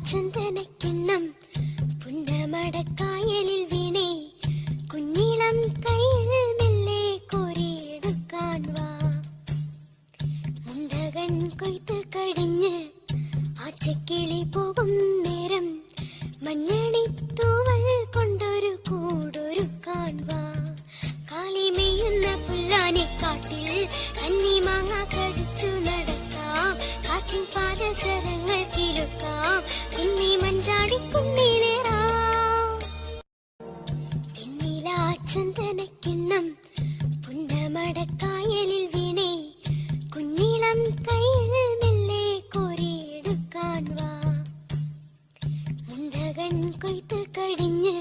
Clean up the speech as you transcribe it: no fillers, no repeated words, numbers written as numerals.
ചന്ദനക്കിണ്ണം പുന്നമടക്കായലിൽ വീണേ കുഞ്ഞിളം കയ്യിൽ മെല്ലെ കോരിയെടുക്കാൻ വാ. മുണ്ടകൻ കൊയ്ത്ത് കഴിഞ്ഞ് ആച്ചക്കിളി പോകും നേരം മഞ്ഞണിത്തൂവൽ കൊണ്ടൊരു കൂടൊരുക്കാൻ വാ. കാളിമെയ്യുന്ന പുല്ലാനിക്കാട്ടിൽ കന്നിമാങ്ങ കടിച്ചു നടക്കാം. കാറ്റിൻ പാദസരങ്ങൾ കിലുക്കാം. കുന്നി മഞ്ചാടി കുന്നിലേറാം. തെന്നിലാ ചന്ദനക്കിണ്ണം പുന്നമടക്കായലിൽ വീണേ കുഞ്ഞിളം കയ്യിൽ മെല്ലെ കോരിയെടുക്കാൻ വാ. മുണ്ടകൻ കൊയ്ത്ത് കഴിഞ്ഞ്